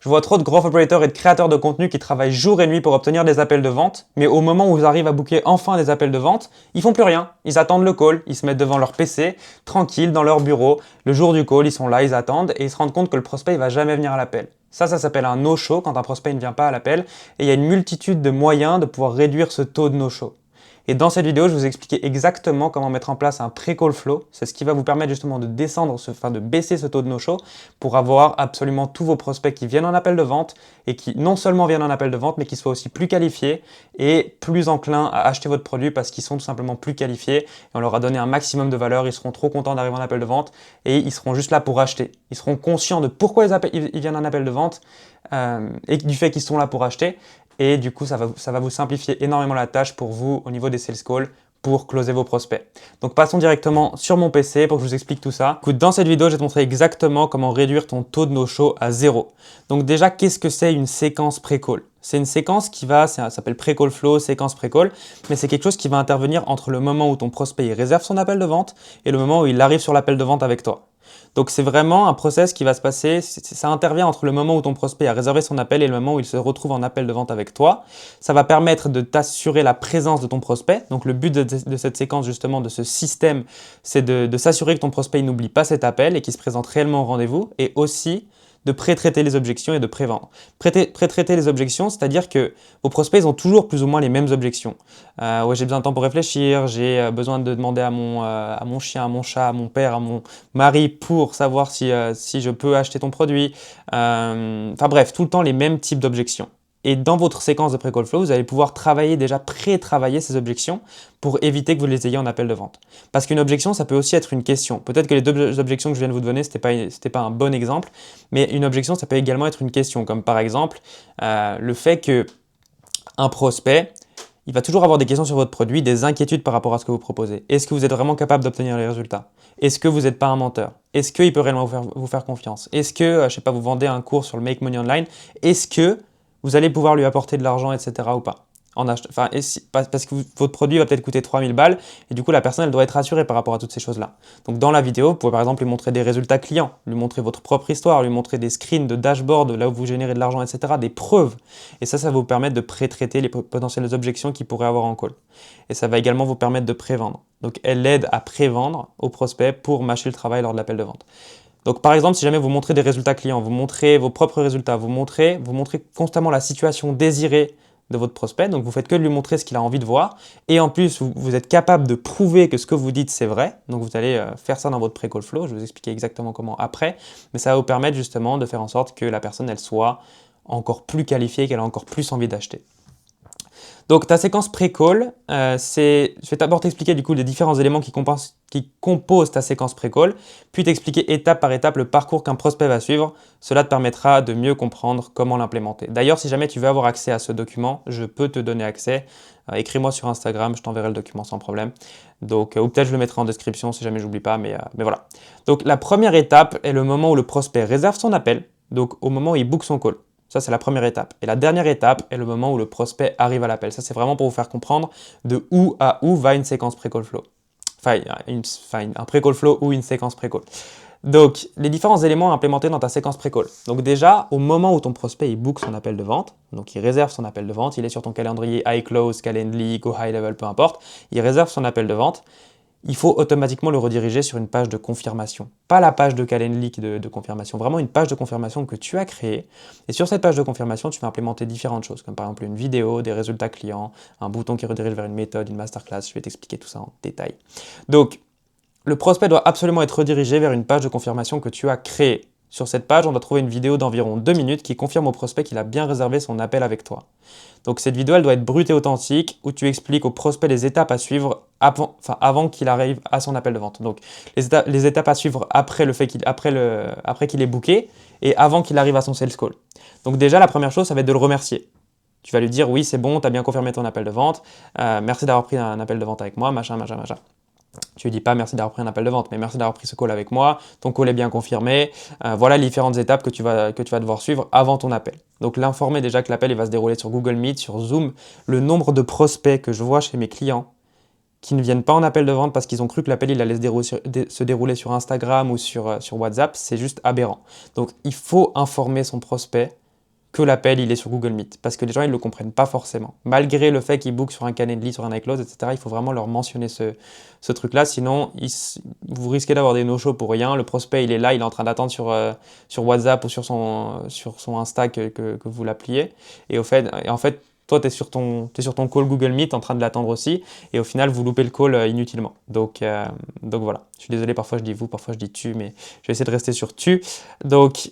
Je vois trop de growth operators et de créateurs de contenu qui travaillent jour et nuit pour obtenir des appels de vente, mais au moment où ils arrivent à booker enfin des appels de vente, ils font plus rien. Ils attendent le call, ils se mettent devant leur PC, tranquilles, dans leur bureau. Le jour du call, ils sont là, ils attendent et ils se rendent compte que le prospect il va jamais venir à l'appel. Ça s'appelle un no-show quand un prospect ne vient pas à l'appel et il y a une multitude de moyens de pouvoir réduire ce taux de no-show. Et dans cette vidéo, je vais vous expliquer exactement comment mettre en place un pre-call flow. C'est ce qui va vous permettre justement de de baisser ce taux de no-show pour avoir absolument tous vos prospects qui viennent en appel de vente et qui non seulement viennent en appel de vente, mais qui soient aussi plus qualifiés et plus enclins à acheter votre produit parce qu'ils sont tout simplement plus qualifiés et on leur a donné un maximum de valeur. Ils seront trop contents d'arriver en appel de vente et ils seront juste là pour acheter. Ils seront conscients de pourquoi ils viennent en appel de vente et du fait qu'ils sont là pour acheter. Et du coup, ça va vous simplifier énormément la tâche pour vous au niveau des sales calls pour closer vos prospects. Donc passons directement sur mon PC pour que je vous explique tout ça. Écoute, dans cette vidéo, je vais te montrer exactement comment réduire ton taux de no-show à 0. Donc déjà, qu'est-ce que c'est une séquence pré-call? C'est une séquence ça s'appelle pre-call flow, séquence pré-call, mais c'est quelque chose qui va intervenir entre le moment où ton prospect il réserve son appel de vente et le moment où il arrive sur l'appel de vente avec toi. Donc c'est vraiment un process qui va se passer, ça intervient entre le moment où ton prospect a réservé son appel et le moment où il se retrouve en appel de vente avec toi. Ça va permettre de t'assurer la présence de ton prospect. Donc le but de cette séquence justement, de ce système, c'est de s'assurer que ton prospect n'oublie pas cet appel et qu'il se présente réellement au rendez-vous et aussi de pré-traiter les objections et de pré-vendre. Pré-traiter les objections, c'est-à-dire que vos prospects, ils ont toujours plus ou moins les mêmes objections. Ouais, j'ai besoin de temps pour réfléchir, j'ai besoin de demander à mon chien, à mon chat, à mon père, à mon mari pour savoir si je peux acheter ton produit. Enfin bref, tout le temps les mêmes types d'objections. Et dans votre séquence de pre-call flow, vous allez pouvoir déjà pré-travailler ces objections pour éviter que vous les ayez en appel de vente. Parce qu'une objection, ça peut aussi être une question. Peut-être que les deux objections que je viens de vous donner, c'était pas un bon exemple, mais une objection, ça peut également être une question. Comme par exemple, le fait que un prospect, il va toujours avoir des questions sur votre produit, des inquiétudes par rapport à ce que vous proposez. Est-ce que vous êtes vraiment capable d'obtenir les résultats? Est-ce que vous n'êtes pas un menteur? Est-ce qu'il peut réellement vous faire confiance? Est-ce que, je sais pas, vous vendez un cours sur le Make Money Online? Est-ce que vous allez pouvoir lui apporter de l'argent, etc. ou pas? Parce que votre produit va peut-être coûter 3000 balles et du coup la personne elle doit être rassurée par rapport à toutes ces choses-là. Donc dans la vidéo, vous pouvez par exemple lui montrer des résultats clients, lui montrer votre propre histoire, lui montrer des screens de dashboard là où vous générez de l'argent, etc. Des preuves. Et ça va vous permettre de pré-traiter les potentielles objections qu'il pourrait avoir en call. Et ça va également vous permettre de prévendre. Donc elle aide à prévendre au prospect pour mâcher le travail lors de l'appel de vente. Donc par exemple, si jamais vous montrez des résultats clients, vous montrez vos propres résultats, vous montrez constamment la situation désirée de votre prospect, donc vous faites que de lui montrer ce qu'il a envie de voir, et en plus vous êtes capable de prouver que ce que vous dites c'est vrai, donc vous allez faire ça dans votre pre-call flow, je vais vous expliquer exactement comment après, mais ça va vous permettre justement de faire en sorte que la personne elle soit encore plus qualifiée, qu'elle a encore plus envie d'acheter. Donc ta séquence pré-call, je vais d'abord t'expliquer du coup les différents éléments qui composent ta séquence pré-call, puis t'expliquer étape par étape le parcours qu'un prospect va suivre. Cela te permettra de mieux comprendre comment l'implémenter. D'ailleurs, si jamais tu veux avoir accès à ce document, je peux te donner accès. Écris-moi sur Instagram, je t'enverrai le document sans problème. Donc, ou peut-être je le mettrai en description si jamais j'oublie pas, mais voilà. Donc la première étape est le moment où le prospect réserve son appel, donc au moment où il book son call. Ça, c'est la première étape. Et la dernière étape est le moment où le prospect arrive à l'appel. Ça, c'est vraiment pour vous faire comprendre de où à où va une séquence pré-call flow. Enfin, un pré-call flow ou une séquence pré-call. Donc, les différents éléments à implémenter dans ta séquence pré-call. Donc déjà, au moment où ton prospect il book son appel de vente, donc il réserve son appel de vente, il est sur ton calendrier iClose, Calendly, Go High Level, peu importe, il réserve son appel de vente, il faut automatiquement le rediriger sur une page de confirmation. Pas la page de Calendly de confirmation, vraiment une page de confirmation que tu as créée. Et sur cette page de confirmation, tu vas implémenter différentes choses, comme par exemple une vidéo, des résultats clients, un bouton qui redirige vers une méthode, une masterclass. Je vais t'expliquer tout ça en détail. Donc, le prospect doit absolument être redirigé vers une page de confirmation que tu as créée. Sur cette page, on doit trouver une vidéo d'environ 2 minutes qui confirme au prospect qu'il a bien réservé son appel avec toi. Donc cette vidéo, elle doit être brute et authentique, où tu expliques au prospect les étapes à suivre avant qu'il arrive à son appel de vente. Donc les étapes à suivre après qu'il ait booké et avant qu'il arrive à son sales call. Donc déjà, la première chose, ça va être de le remercier. Tu vas lui dire, oui, c'est bon, tu as bien confirmé ton appel de vente, merci d'avoir pris un appel de vente avec moi, machin, machin, machin. Tu lui dis pas merci d'avoir pris un appel de vente, mais merci d'avoir pris ce call avec moi, ton call est bien confirmé, voilà les différentes étapes que tu vas devoir suivre avant ton appel. Donc l'informer déjà que l'appel il va se dérouler sur Google Meet, sur Zoom, le nombre de prospects que je vois chez mes clients qui ne viennent pas en appel de vente parce qu'ils ont cru que l'appel il allait se dérouler sur Instagram ou sur WhatsApp, c'est juste aberrant. Donc il faut informer son prospect que l'appel il est sur Google Meet, parce que les gens ils ne le comprennent pas forcément. Malgré le fait qu'ils bookent sur un Calendly, sur un iCloud, etc., il faut vraiment leur mentionner ce truc-là, sinon vous risquez d'avoir des no-shows pour rien. Le prospect il est là, il est en train d'attendre sur WhatsApp ou sur son Insta que vous l'appeliez, et en fait toi, tu es sur ton call Google Meet en train de l'attendre aussi, et au final, vous loupez le call inutilement. Donc voilà. Je suis désolé, parfois je dis vous, parfois je dis tu, mais je vais essayer de rester sur tu. Donc,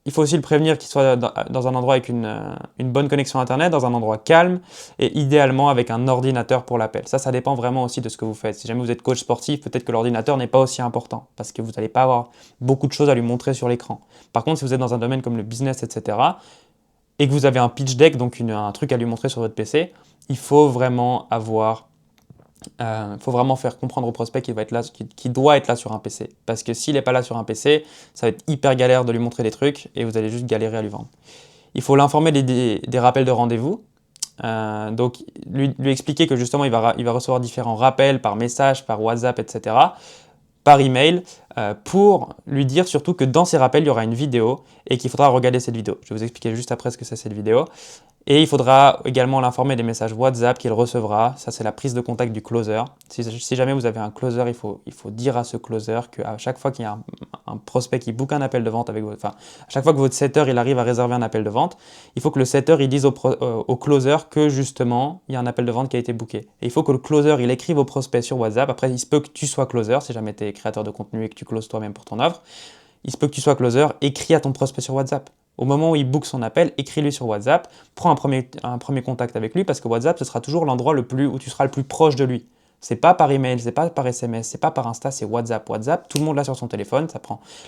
il faut aussi le prévenir qu'il soit dans un endroit avec une bonne connexion Internet, dans un endroit calme, et idéalement avec un ordinateur pour l'appel. Ça dépend vraiment aussi de ce que vous faites. Si jamais vous êtes coach sportif, peut-être que l'ordinateur n'est pas aussi important, parce que vous n'allez pas avoir beaucoup de choses à lui montrer sur l'écran. Par contre, si vous êtes dans un domaine comme le business, etc., et que vous avez un pitch deck, donc un truc à lui montrer sur votre PC, il faut vraiment faire comprendre au prospect qu'il doit être là sur un PC. Parce que s'il n'est pas là sur un PC, ça va être hyper galère de lui montrer des trucs et vous allez juste galérer à lui vendre. Il faut l'informer des rappels de rendez-vous. Donc lui expliquer que justement il va recevoir différents rappels par message, par WhatsApp, etc., par email, pour lui dire surtout que dans ces rappels, il y aura une vidéo et qu'il faudra regarder cette vidéo. Je vais vous expliquer juste après ce que c'est cette vidéo. Et il faudra également l'informer des messages WhatsApp qu'il recevra. Ça, c'est la prise de contact du closer. Si jamais vous avez un closer, il faut dire à ce closer qu'à chaque fois qu'il y a un prospect qui book un appel de vente à chaque fois que votre setter il arrive à réserver un appel de vente, il faut que le setter il dise au closer que justement il y a un appel de vente qui a été booké. Et il faut que le closer il écrive au prospect sur WhatsApp. Après, il se peut que tu sois closer si jamais tu es créateur de contenu et que tu closes toi-même pour ton offre. Il se peut que tu sois closer, écris à ton prospect sur WhatsApp. Au moment où il book son appel, écris-lui sur WhatsApp, prends un premier contact avec lui parce que WhatsApp, ce sera toujours l'endroit où tu seras le plus proche de lui. C'est pas par email, c'est pas par SMS, c'est pas par Insta, c'est WhatsApp. WhatsApp, tout le monde l'a sur son téléphone,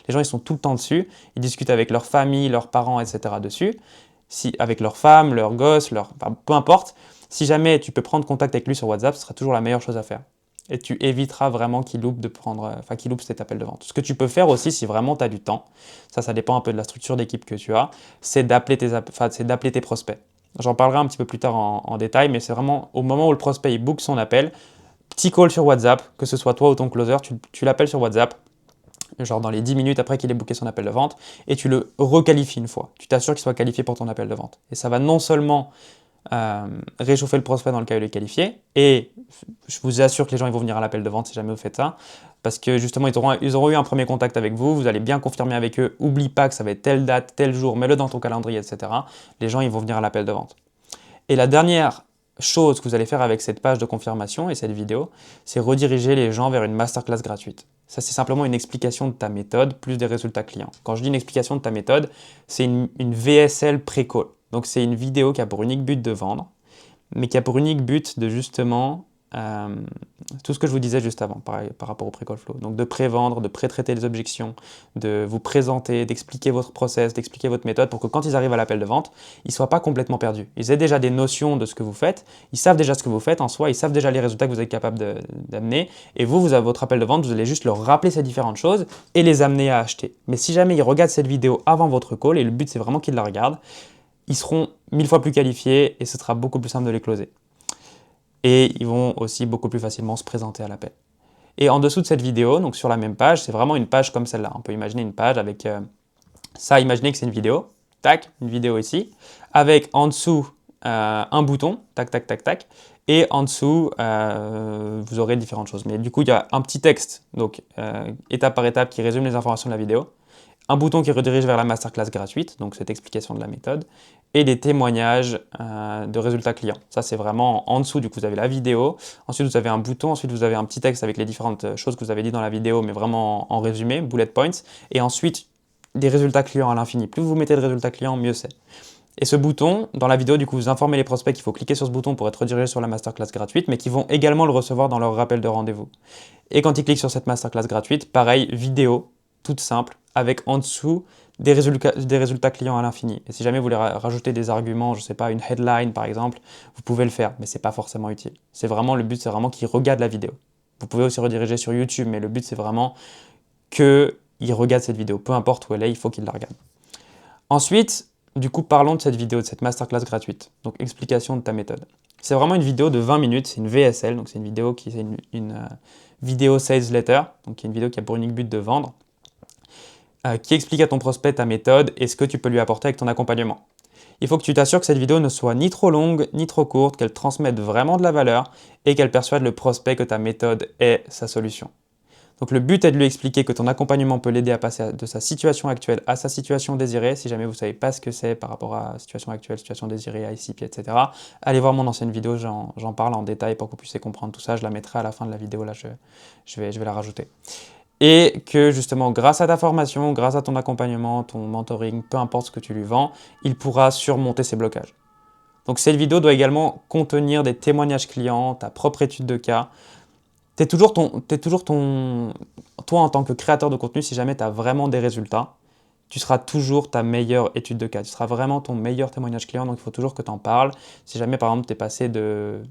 les gens ils sont tout le temps dessus, ils discutent avec leur famille, leurs parents, etc. dessus, avec leur femme, leurs gosses, peu importe. Si jamais tu peux prendre contact avec lui sur WhatsApp, ce sera toujours la meilleure chose à faire. Et tu éviteras vraiment qu'il loupe cet appel de vente. Ce que tu peux faire aussi, si vraiment tu as du temps, ça dépend un peu de la structure d'équipe que tu as, c'est d'appeler tes prospects. J'en parlerai un petit peu plus tard en détail, mais c'est vraiment au moment où le prospect il book son appel, petit call sur WhatsApp, que ce soit toi ou ton closer, tu l'appelles sur WhatsApp, genre dans les 10 minutes après qu'il ait booké son appel de vente, et tu le requalifies une fois. Tu t'assures qu'il soit qualifié pour ton appel de vente. Et ça va non seulement réchauffer le prospect dans le cas où il est qualifié, et je vous assure que les gens ils vont venir à l'appel de vente si jamais vous faites ça, parce que justement ils auront eu un premier contact avec vous, vous allez bien confirmer avec eux, oublie pas que ça va être telle date, tel jour, mets-le dans ton calendrier, etc. Les gens ils vont venir à l'appel de vente. Et la dernière chose que vous allez faire avec cette page de confirmation et cette vidéo, c'est rediriger les gens vers une masterclass gratuite. Ça, c'est simplement une explication de ta méthode plus des résultats clients. Quand je dis une explication de ta méthode, c'est une VSL pré-call. Donc, c'est une vidéo qui a pour unique but de vendre, mais qui a pour unique but de justement tout ce que je vous disais juste avant par rapport au pré-call flow. Donc, de pré-vendre, de pré-traiter les objections, de vous présenter, d'expliquer votre process, d'expliquer votre méthode pour que quand ils arrivent à l'appel de vente, ils ne soient pas complètement perdus. Ils aient déjà des notions de ce que vous faites, ils savent déjà ce que vous faites en soi, ils savent déjà les résultats que vous êtes capable d'amener, et vous avez votre appel de vente, vous allez juste leur rappeler ces différentes choses et les amener à acheter. Mais si jamais ils regardent cette vidéo avant votre call, et le but c'est vraiment qu'ils la regardent, ils seront 1000 fois plus qualifiés et ce sera beaucoup plus simple de les closer. Et ils vont aussi beaucoup plus facilement se présenter à l'appel. Et en dessous de cette vidéo, donc sur la même page, c'est vraiment une page comme celle-là. On peut imaginer une page avec ça, imaginez que c'est une vidéo, tac, une vidéo ici, avec en dessous un bouton, tac, tac, tac, tac, et en dessous, vous aurez différentes choses. Mais du coup, il y a un petit texte, donc étape par étape, qui résume les informations de la vidéo, un bouton qui redirige vers la masterclass gratuite, donc cette explication de la méthode, et des témoignages de résultats clients. Ça, c'est vraiment en dessous, du coup, vous avez la vidéo, ensuite vous avez un bouton, ensuite vous avez un petit texte avec les différentes choses que vous avez dit dans la vidéo, mais vraiment en résumé, bullet points, et ensuite des résultats clients à l'infini. Plus vous mettez de résultats clients, mieux c'est. Et ce bouton, dans la vidéo, du coup, vous informez les prospects qu'il faut cliquer sur ce bouton pour être redirigé sur la masterclass gratuite, mais qui vont également le recevoir dans leur rappel de rendez-vous. Et quand ils cliquent sur cette masterclass gratuite, pareil, vidéo, toute simple, avec en dessous des résultats clients à l'infini. Et si jamais vous voulez rajouter des arguments, je ne sais pas, une headline par exemple, vous pouvez le faire, mais ce n'est pas forcément utile. Le but, c'est vraiment qu'ils regardent la vidéo. Vous pouvez aussi rediriger sur YouTube, mais le but, c'est vraiment qu'ils regardent cette vidéo. Peu importe où elle est, il faut qu'ils la regardent. Ensuite, du coup, parlons de cette vidéo, de cette masterclass gratuite. Donc, explication de ta méthode. C'est vraiment une vidéo de 20 minutes, c'est une VSL, donc c'est une vidéo qui est une vidéo sales letter, donc qui est une vidéo qui a pour unique but de vendre, qui explique à ton prospect ta méthode et ce que tu peux lui apporter avec ton accompagnement. Il faut que tu t'assures que cette vidéo ne soit ni trop longue, ni trop courte, qu'elle transmette vraiment de la valeur et qu'elle persuade le prospect que ta méthode est sa solution. Donc le but est de lui expliquer que ton accompagnement peut l'aider à passer de sa situation actuelle à sa situation désirée. Si jamais vous ne savez pas ce que c'est par rapport à situation actuelle, situation désirée, ICP, etc., allez voir mon ancienne vidéo, j'en parle en détail pour que vous puissiez comprendre tout ça. Je la mettrai à la fin de la vidéo, là je vais la rajouter. Et que justement, grâce à ta formation, grâce à ton accompagnement, ton mentoring, peu importe ce que tu lui vends, il pourra surmonter ses blocages. Donc cette vidéo doit également contenir des témoignages clients, ta propre étude de cas. Toi en tant que créateur de contenu, si jamais tu as vraiment des résultats, tu seras toujours ta meilleure étude de cas. Tu seras vraiment ton meilleur témoignage client, donc il faut toujours que tu en parles. Si jamais par exemple tu es passé de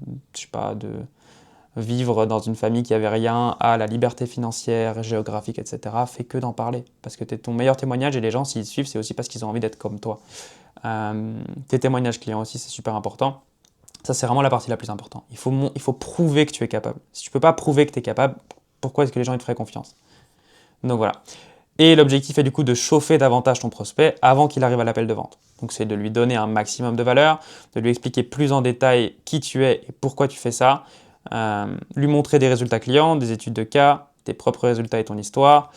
vivre dans une famille qui n'avait rien à la liberté financière, géographique, etc., fais que d'en parler. Parce que tu es ton meilleur témoignage et les gens, s'ils suivent, c'est aussi parce qu'ils ont envie d'être comme toi. Tes témoignages clients aussi, c'est super important. Ça, c'est vraiment la partie la plus importante. Il faut prouver que tu es capable. Si tu ne peux pas prouver que tu es capable, pourquoi est-ce que les gens ils te feraient confiance? Donc voilà. Et l'objectif est du coup de chauffer davantage ton prospect avant qu'il arrive à l'appel de vente. Donc c'est de lui donner un maximum de valeur, de lui expliquer plus en détail qui tu es et pourquoi tu fais ça, lui montrer des résultats clients, des études de cas, tes propres résultats et ton histoire,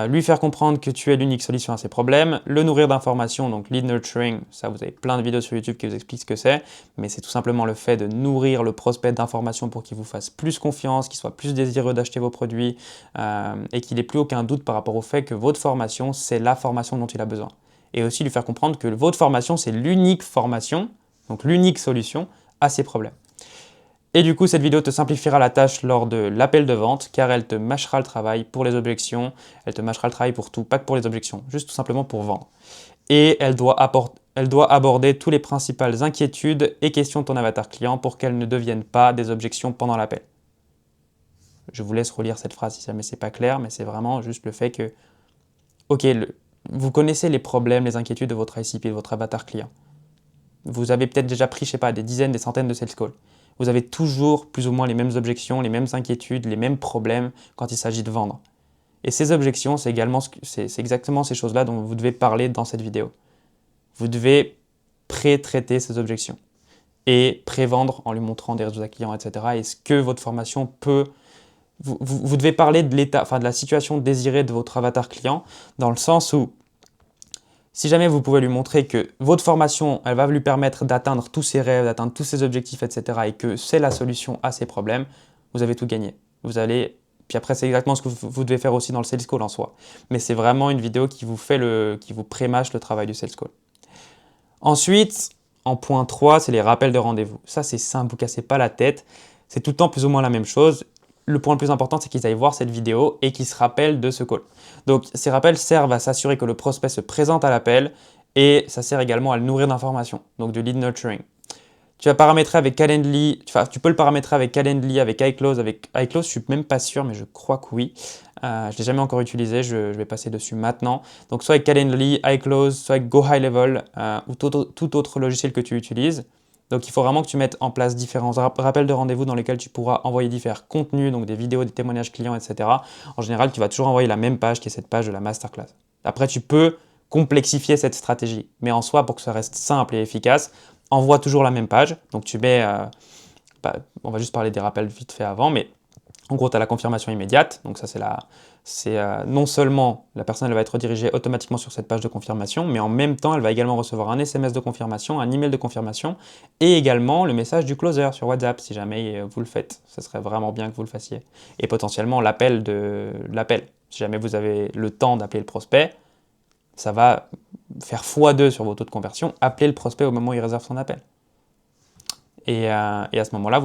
lui faire comprendre que tu es l'unique solution à ses problèmes, le nourrir d'informations, donc lead nurturing, ça vous avez plein de vidéos sur YouTube qui vous expliquent ce que c'est, mais c'est tout simplement le fait de nourrir le prospect d'informations pour qu'il vous fasse plus confiance, qu'il soit plus désireux d'acheter vos produits et qu'il n'ait plus aucun doute par rapport au fait que votre formation, c'est la formation dont il a besoin. Et aussi lui faire comprendre que votre formation, c'est l'unique formation, donc l'unique solution à ses problèmes. Et du coup, cette vidéo te simplifiera la tâche lors de l'appel de vente car elle te mâchera le travail pour les objections, elle te mâchera le travail pour tout, pas que pour les objections, juste tout simplement pour vendre. Et elle doit aborder toutes les principales inquiétudes et questions de ton avatar client pour qu'elles ne deviennent pas des objections pendant l'appel. Je vous laisse relire cette phrase si jamais c'est pas clair, mais c'est vraiment juste le fait que, ok, vous connaissez les problèmes, les inquiétudes de votre ICP, de votre avatar client. Vous avez peut-être déjà pris, je sais pas, des dizaines, des centaines de sales calls. Vous avez toujours plus ou moins les mêmes objections, les mêmes inquiétudes, les mêmes problèmes quand il s'agit de vendre. Et ces objections, c'est exactement ces choses-là dont vous devez parler dans cette vidéo. Vous devez pré-traiter ces objections et pré-vendre en lui montrant des résultats clients, etc. Et ce que votre formation peut... Vous devez parler de l'état, enfin de la situation désirée de votre avatar client dans le sens où si jamais vous pouvez lui montrer que votre formation, elle va lui permettre d'atteindre tous ses rêves, d'atteindre tous ses objectifs, etc. et que c'est la solution à ses problèmes, vous avez tout gagné. Puis après, c'est exactement ce que vous devez faire aussi dans le sales call en soi. Mais c'est vraiment une vidéo qui vous pré-mâche le travail du sales call. Ensuite, en point 3, c'est les rappels de rendez-vous. Ça, c'est simple, vous ne cassez pas la tête. C'est tout le temps plus ou moins la même chose. Le point le plus important, c'est qu'ils aillent voir cette vidéo et qu'ils se rappellent de ce call. Donc, ces rappels servent à s'assurer que le prospect se présente à l'appel et ça sert également à le nourrir d'informations, donc de lead nurturing. Tu vas paramétrer avec Calendly, tu peux le paramétrer avec Calendly, avec iClose. Avec iClose, je suis même pas sûr, mais je crois que oui. Je ne l'ai jamais encore utilisé, je vais passer dessus maintenant. Donc, soit avec Calendly, iClose, soit avec Go High Level ou tout autre logiciel que tu utilises. Donc, il faut vraiment que tu mettes en place différents rappels de rendez-vous dans lesquels tu pourras envoyer différents contenus, donc des vidéos, des témoignages clients, etc. En général, tu vas toujours envoyer la même page qui est cette page de la masterclass. Après, tu peux complexifier cette stratégie, mais en soi, pour que ça reste simple et efficace, envoie toujours la même page. Donc, tu mets, on va juste parler des rappels vite fait avant, mais en gros, tu as la confirmation immédiate. Donc, ça, non seulement la personne elle va être redirigée automatiquement sur cette page de confirmation, mais en même temps, elle va également recevoir un SMS de confirmation, un email de confirmation et également le message du closer sur WhatsApp si jamais vous le faites. Ce serait vraiment bien que vous le fassiez. Et potentiellement l'appel. Si jamais vous avez le temps d'appeler le prospect, ça va faire x2 sur vos taux de conversion. Appelez le prospect au moment où il réserve son appel. Et à ce moment-là,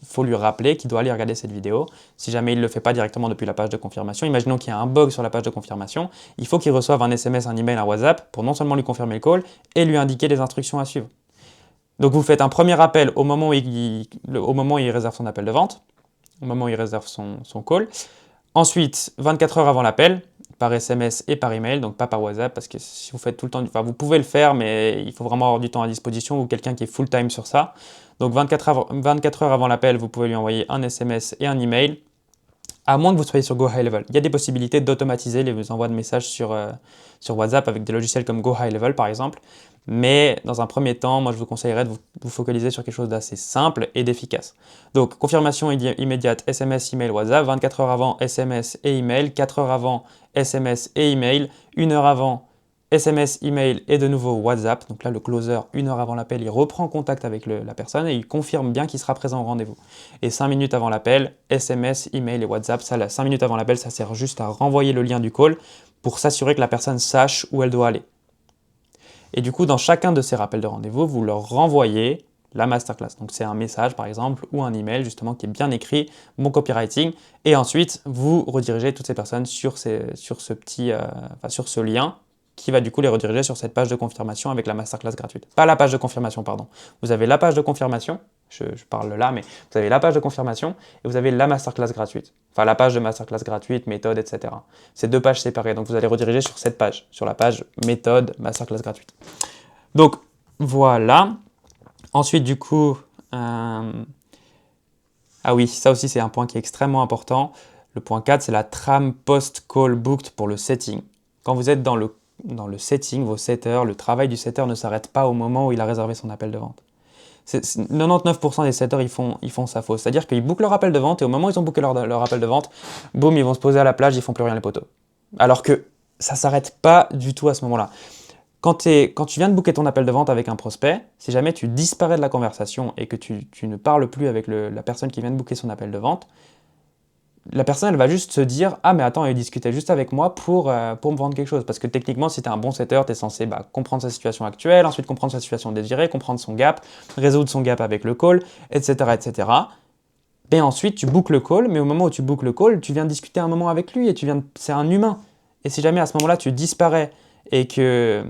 faut lui rappeler qu'il doit aller regarder cette vidéo. Si jamais il ne le fait pas directement depuis la page de confirmation, imaginons qu'il y a un bug sur la page de confirmation, il faut qu'il reçoive un SMS, un email, un WhatsApp pour non seulement lui confirmer le call et lui indiquer les instructions à suivre. Donc vous faites un premier appel au moment où il réserve son appel de vente, au moment où il réserve son call. Ensuite, 24 heures avant l'appel, par SMS et par email, donc pas par WhatsApp, parce que si vous faites tout le temps, vous pouvez le faire, mais il faut vraiment avoir du temps à disposition ou quelqu'un qui est full-time sur ça. Donc 24 heures avant l'appel, vous pouvez lui envoyer un SMS et un email À moins que vous soyez sur Go High Level. Il y a des possibilités d'automatiser les envois de messages sur WhatsApp avec des logiciels comme Go High Level par exemple. Mais dans un premier temps, moi je vous conseillerais de vous focaliser sur quelque chose d'assez simple et d'efficace. Donc confirmation immédiate SMS, email, WhatsApp, 24 heures avant SMS et email, 4 heures avant SMS et email, 1 heure avant SMS, email et de nouveau WhatsApp. Donc là le closer, 1 heure avant l'appel, il reprend contact avec la personne et il confirme bien qu'il sera présent au rendez-vous. Et 5 minutes avant l'appel, SMS, email et WhatsApp, ça, 5 minutes avant l'appel, ça sert juste à renvoyer le lien du call pour s'assurer que la personne sache où elle doit aller. Et du coup, dans chacun de ces rappels de rendez-vous, vous leur renvoyez la masterclass. Donc c'est un message par exemple ou un email justement qui est bien écrit, bon copywriting. Et ensuite, vous redirigez toutes ces personnes sur ce lien qui va du coup les rediriger sur cette page de confirmation avec la masterclass gratuite. Pas la page de confirmation, pardon. Vous avez la page de confirmation, je parle là, mais vous avez la page de confirmation et vous avez la masterclass gratuite. Enfin, la page de masterclass gratuite, méthode, etc. C'est 2 pages séparées, donc vous allez rediriger sur cette page, sur la page méthode, masterclass gratuite. Donc, voilà. Ensuite, du coup, ah oui, ça aussi c'est un point qui est extrêmement important. Le point 4, c'est la trame post-call booked pour le setting. Quand vous êtes dans le setting, vos setters, le travail du setter ne s'arrête pas au moment où il a réservé son appel de vente. 99% des setters, ils font ça fausse. C'est-à-dire qu'ils bookent leur appel de vente et au moment où ils ont booké leur appel de vente, boum, ils vont se poser à la plage, ils font plus rien les poteaux. Alors que ça s'arrête pas du tout à ce moment-là. Quand tu viens de booker ton appel de vente avec un prospect, si jamais tu disparais de la conversation et que tu ne parles plus avec la personne qui vient de booker son appel de vente, la personne elle va juste se dire « Ah mais attends, il discutait juste avec moi pour me vendre quelque chose ». Parce que techniquement, si tu es un bon setter, tu es censé comprendre sa situation actuelle, ensuite comprendre sa situation désirée, comprendre son gap, résoudre son gap avec le call, etc. etc. Et ensuite, tu bookes le call, mais au moment où tu bookes le call, tu viens de discuter un moment avec lui et c'est un humain. Et si jamais à ce moment-là, tu disparais et que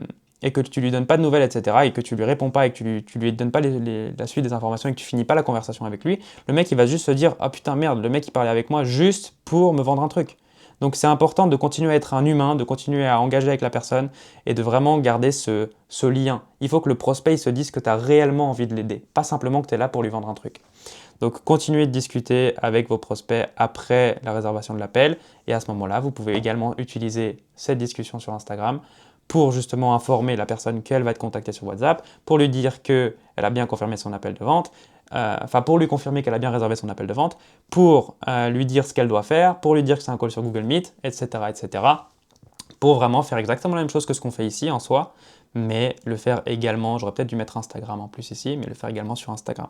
tu lui donnes pas de nouvelles, etc., et que tu lui réponds pas et que tu lui donnes pas la suite des informations et que tu finis pas la conversation avec lui, le mec il va juste se dire « Ah putain merde, le mec il parlait avec moi juste pour me vendre un truc ». Donc c'est important de continuer à être un humain, de continuer à engager avec la personne et de vraiment garder ce lien. Il faut que le prospect il se dise que tu as réellement envie de l'aider, pas simplement que tu es là pour lui vendre un truc. Donc continuez de discuter avec vos prospects après la réservation de l'appel et à ce moment-là, vous pouvez également utiliser cette discussion sur Instagram pour justement informer la personne qu'elle va te contacter sur WhatsApp, pour lui dire qu'elle a bien confirmé son appel de vente, pour lui confirmer qu'elle a bien réservé son appel de vente, pour lui dire ce qu'elle doit faire, pour lui dire que c'est un call sur Google Meet, etc., etc., pour vraiment faire exactement la même chose que ce qu'on fait ici en soi, mais le faire également, j'aurais peut-être dû mettre Instagram en plus ici, mais le faire également sur Instagram.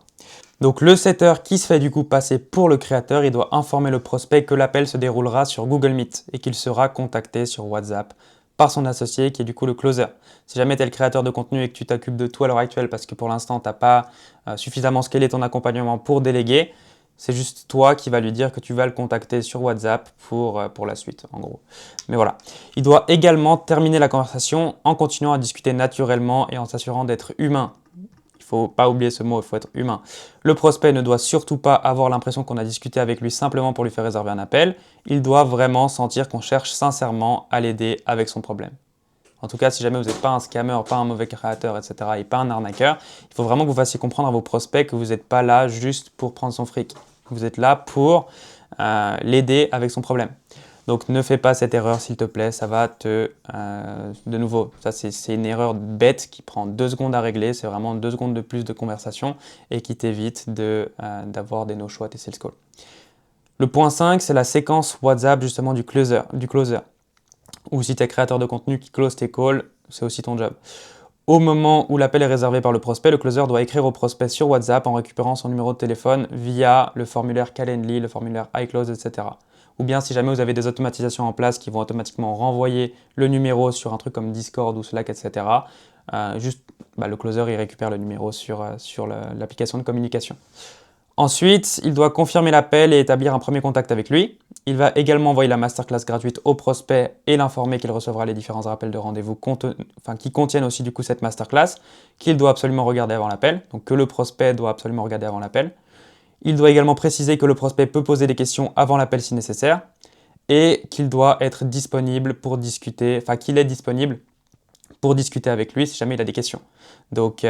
Donc le setter qui se fait du coup passer pour le créateur, il doit informer le prospect que l'appel se déroulera sur Google Meet et qu'il sera contacté sur WhatsApp par son associé qui est du coup le closer. Si jamais tu es le créateur de contenu et que tu t'occupes de tout à l'heure actuelle parce que pour l'instant tu n'as pas suffisamment scalé ton accompagnement pour déléguer, c'est juste toi qui vas lui dire que tu vas le contacter sur WhatsApp pour la suite, en gros. Mais voilà. Il doit également terminer la conversation en continuant à discuter naturellement et en s'assurant d'être humain. Il ne faut pas oublier ce mot, il faut être humain. Le prospect ne doit surtout pas avoir l'impression qu'on a discuté avec lui simplement pour lui faire réserver un appel. Il doit vraiment sentir qu'on cherche sincèrement à l'aider avec son problème. En tout cas, si jamais vous n'êtes pas un scammer, pas un mauvais créateur, etc. et pas un arnaqueur, il faut vraiment que vous fassiez comprendre à vos prospects que vous n'êtes pas là juste pour prendre son fric. Vous êtes là pour l'aider avec son problème. Donc ne fais pas cette erreur s'il te plaît, ça va de nouveau, ça c'est une erreur bête qui prend 2 secondes à régler, c'est vraiment 2 secondes de plus de conversation et qui t'évite d'avoir des no-show à tes sales calls. Le point 5, c'est la séquence WhatsApp justement du closer. Ou si tu es créateur de contenu qui close tes calls, c'est aussi ton job. Au moment où l'appel est réservé par le prospect, le closer doit écrire au prospect sur WhatsApp en récupérant son numéro de téléphone via le formulaire Calendly, le formulaire iClose, etc. Ou bien si jamais vous avez des automatisations en place qui vont automatiquement renvoyer le numéro sur un truc comme Discord ou Slack, etc. Le closer il récupère le numéro sur l'application de communication. Ensuite, il doit confirmer l'appel et établir un premier contact avec lui. Il va également envoyer la masterclass gratuite au prospect et l'informer qu'il recevra les différents rappels de rendez-vous qui contiennent aussi du coup cette masterclass, qu'il doit absolument regarder avant l'appel, donc que le prospect doit absolument regarder avant l'appel. Il doit également préciser que le prospect peut poser des questions avant l'appel si nécessaire et qu'il doit être disponible pour discuter, qu'il est disponible pour discuter avec lui si jamais il a des questions. Donc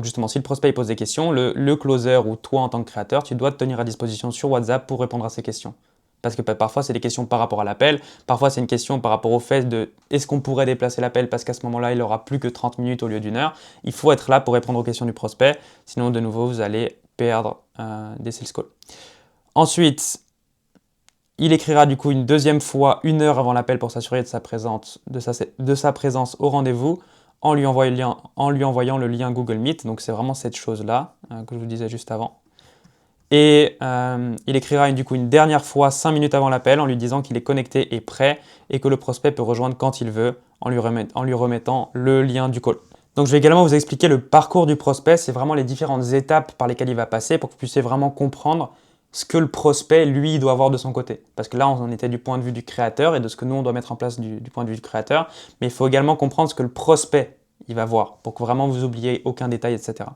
justement, si le prospect pose des questions, le closer ou toi en tant que créateur, tu dois te tenir à disposition sur WhatsApp pour répondre à ces questions. parce que parfois c'est des questions par rapport à l'appel, parfois c'est une question par rapport au fait de est-ce qu'on pourrait déplacer l'appel parce qu'à ce moment-là il aura plus que 30 minutes au lieu d'une heure. Il faut être là pour répondre aux questions du prospect, sinon de nouveau vous allez perdre des sales calls. Ensuite, il écrira du coup une deuxième fois 1 heure avant l'appel pour s'assurer de sa présence au rendez-vous en lui envoyant le lien Google Meet. Donc c'est vraiment cette chose-là que je vous disais juste avant. Et il écrira du coup une dernière fois 5 minutes avant l'appel en lui disant qu'il est connecté et prêt et que le prospect peut rejoindre quand il veut en lui remettant le lien du call. Donc je vais également vous expliquer le parcours du prospect, c'est vraiment les différentes étapes par lesquelles il va passer pour que vous puissiez vraiment comprendre ce que le prospect, lui, doit avoir de son côté. Parce que là, on en était du point de vue du créateur et de ce que nous, on doit mettre en place du point de vue du créateur. Mais il faut également comprendre ce que le prospect, il va voir pour que vraiment vous oubliez aucun détail, etc.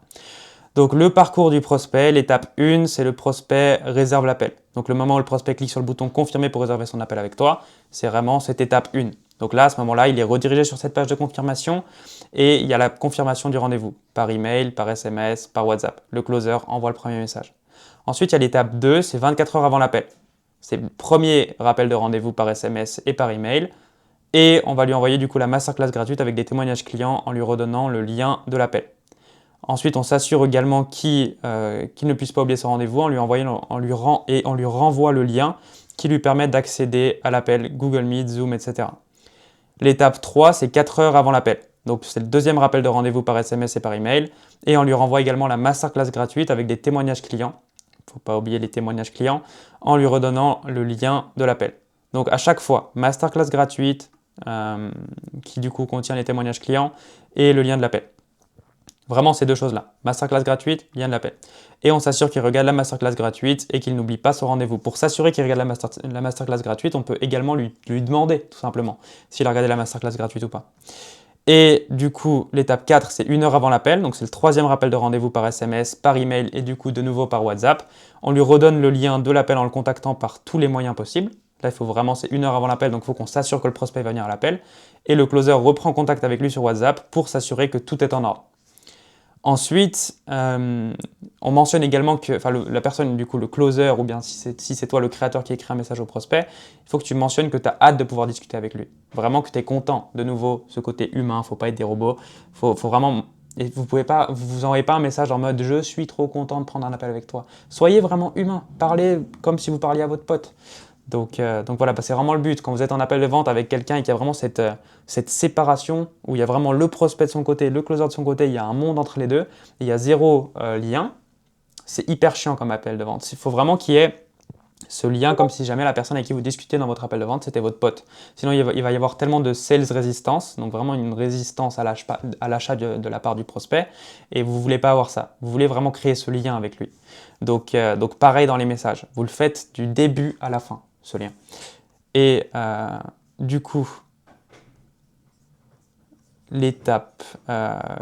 Donc le parcours du prospect, l'étape 1, c'est le prospect réserve l'appel. Donc le moment où le prospect clique sur le bouton confirmer pour réserver son appel avec toi, c'est vraiment cette étape 1. Donc là, à ce moment-là, il est redirigé sur cette page de confirmation et il y a la confirmation du rendez-vous par email, par SMS, par WhatsApp. Le closer envoie le premier message. Ensuite, il y a l'étape 2, c'est 24 heures avant l'appel. C'est le premier rappel de rendez-vous par SMS et par email. Et on va lui envoyer du coup la masterclass gratuite avec des témoignages clients en lui redonnant le lien de l'appel. Ensuite, on s'assure également qu'il ne puisse pas oublier son rendez-vous on lui renvoie le lien qui lui permet d'accéder à l'appel Google Meet, Zoom, etc. L'étape 3, c'est 4 heures avant l'appel. Donc c'est le deuxième rappel de rendez-vous par SMS et par email. Et on lui renvoie également la masterclass gratuite avec des témoignages clients. Il ne faut pas oublier les témoignages clients en lui redonnant le lien de l'appel. Donc à chaque fois, masterclass gratuite qui du coup contient les témoignages clients et le lien de l'appel. Vraiment ces deux choses-là, masterclass gratuite, lien de l'appel. Et on s'assure qu'il regarde la masterclass gratuite et qu'il n'oublie pas son rendez-vous. Pour s'assurer qu'il regarde la masterclass gratuite, on peut également lui demander tout simplement s'il a regardé la masterclass gratuite ou pas. Et du coup, l'étape 4, c'est 1 heure avant l'appel. Donc c'est le troisième rappel de rendez-vous par SMS, par email et du coup de nouveau par WhatsApp. On lui redonne le lien de l'appel en le contactant par tous les moyens possibles. Là, il faut vraiment, c'est 1 heure avant l'appel, donc il faut qu'on s'assure que le prospect va venir à l'appel. Et le closer reprend contact avec lui sur WhatsApp pour s'assurer que tout est en ordre. Ensuite, on mentionne également que la personne, du coup, le closer, ou bien si c'est toi le créateur qui écrit un message au prospect, il faut que tu mentionnes que tu as hâte de pouvoir discuter avec lui. Vraiment que tu es content. De nouveau, ce côté humain, il ne faut pas être des robots. Faut vraiment. Et vous envoyez pas un message en mode je suis trop content de prendre un appel avec toi. Soyez vraiment humain. Parlez comme si vous parliez à votre pote. Donc voilà, c'est vraiment le but. Quand vous êtes en appel de vente avec quelqu'un et qu'il y a vraiment cette séparation où il y a vraiment le prospect de son côté, le closer de son côté, il y a un monde entre les deux, et il y a zéro lien, c'est hyper chiant comme appel de vente. Il faut vraiment qu'il y ait ce lien comme si jamais la personne avec qui vous discutez dans votre appel de vente, c'était votre pote. Sinon, il va y avoir tellement de sales résistance, donc vraiment une résistance à l'achat de la part du prospect, et vous ne voulez pas avoir ça. Vous voulez vraiment créer ce lien avec lui. Donc pareil dans les messages, vous le faites du début à la fin, ce lien. Et du coup, l'étape,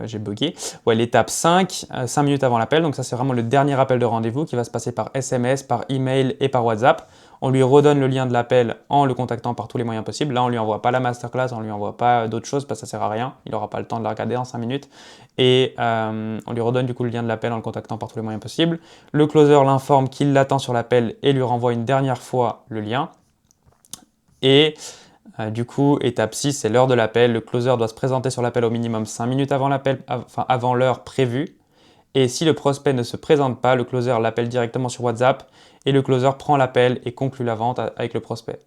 j'ai bugué, l'étape 5, 5 minutes avant l'appel, donc ça c'est vraiment le dernier appel de rendez-vous qui va se passer par SMS, par email et par WhatsApp. On lui redonne le lien de l'appel en le contactant par tous les moyens possibles. Là, on ne lui envoie pas la masterclass, on ne lui envoie pas d'autres choses parce que ça ne sert à rien. Il n'aura pas le temps de la regarder en 5 minutes. Et on lui redonne du coup le lien de l'appel en le contactant par tous les moyens possibles. Le closer l'informe qu'il l'attend sur l'appel et lui renvoie une dernière fois le lien. Et du coup, étape 6, c'est l'heure de l'appel. Le closer doit se présenter sur l'appel au minimum 5 minutes avant l'appel, avant l'heure prévue. Et si le prospect ne se présente pas, le closer l'appelle directement sur WhatsApp et le closer prend l'appel et conclut la vente avec le prospect.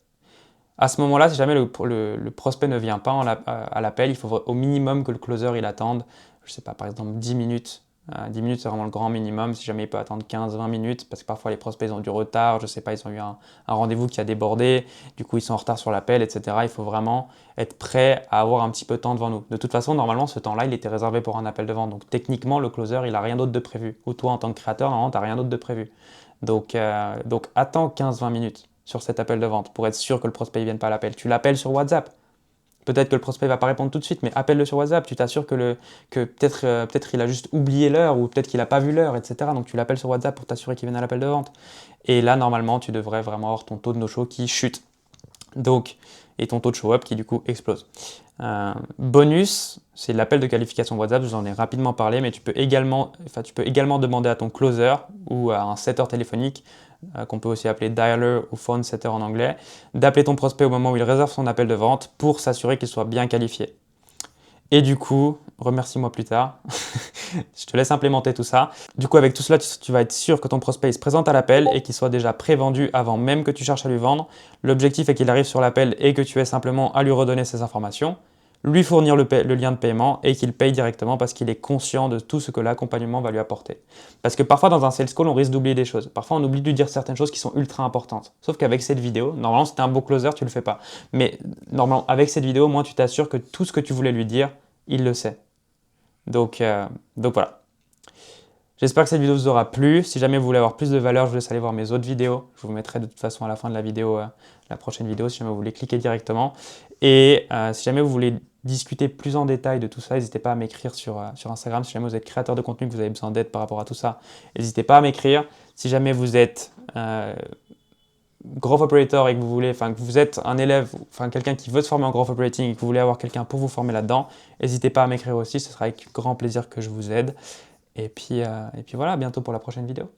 À ce moment-là, si jamais le prospect ne vient pas à l'appel, il faut au minimum que le closer il attende, je ne sais pas, par exemple 10 minutes. 10 minutes, c'est vraiment le grand minimum. Si jamais il peut attendre 15-20 minutes, parce que parfois les prospects ils ont du retard, je ne sais pas, ils ont eu un rendez-vous qui a débordé, du coup ils sont en retard sur l'appel, etc. Il faut vraiment être prêt à avoir un petit peu de temps devant nous. De toute façon, normalement, ce temps-là, il était réservé pour un appel de vente. Donc techniquement, le closer, il n'a rien d'autre de prévu. Ou toi, en tant que créateur, normalement, tu n'as rien d'autre de prévu. Donc attends 15-20 minutes sur cet appel de vente pour être sûr que le prospect ne vienne pas à l'appel. Tu l'appelles sur WhatsApp. Peut-être que le prospect ne va pas répondre tout de suite, mais appelle-le sur WhatsApp. Tu t'assures que peut-être il a juste oublié l'heure ou peut-être qu'il n'a pas vu l'heure, etc. Donc tu l'appelles sur WhatsApp pour t'assurer qu'il vienne à l'appel de vente. Et là, normalement, tu devrais vraiment avoir ton taux de no-show qui chute. Donc, et ton taux de show-up qui du coup explose. Bonus, c'est l'appel de qualification WhatsApp. Je vous en ai rapidement parlé, mais tu peux également demander à ton closer ou à un setter téléphonique qu'on peut aussi appeler dialer ou phone setter en anglais, d'appeler ton prospect au moment où il réserve son appel de vente pour s'assurer qu'il soit bien qualifié. Et du coup, remercie-moi plus tard, je te laisse implémenter tout ça. Du coup, avec tout cela, tu vas être sûr que ton prospect il se présente à l'appel et qu'il soit déjà pré-vendu avant même que tu cherches à lui vendre. L'objectif est qu'il arrive sur l'appel et que tu aies simplement à lui redonner ses informations, lui fournir le lien de paiement et qu'il paye directement parce qu'il est conscient de tout ce que l'accompagnement va lui apporter. Parce que parfois dans un sales call, on risque d'oublier des choses. Parfois, on oublie de dire certaines choses qui sont ultra importantes. Sauf qu'avec cette vidéo, normalement, si tu es un beau closer, tu le fais pas. Mais normalement, avec cette vidéo, au moins, tu t'assures que tout ce que tu voulais lui dire, il le sait. Donc voilà. J'espère que cette vidéo vous aura plu. Si jamais vous voulez avoir plus de valeur, je vous laisse aller voir mes autres vidéos. Je vous mettrai de toute façon à la fin de la vidéo, la prochaine vidéo, si jamais vous voulez cliquer directement. Et si jamais vous voulez discuter plus en détail de tout ça, n'hésitez pas à m'écrire sur Instagram. Si jamais vous êtes créateur de contenu, que vous avez besoin d'aide par rapport à tout ça, n'hésitez pas à m'écrire. Si jamais vous êtes growth operator et que vous êtes un élève, quelqu'un qui veut se former en growth operating et que vous voulez avoir quelqu'un pour vous former là-dedans, n'hésitez pas à m'écrire aussi, ce sera avec grand plaisir que je vous aide. Et puis voilà, à bientôt pour la prochaine vidéo.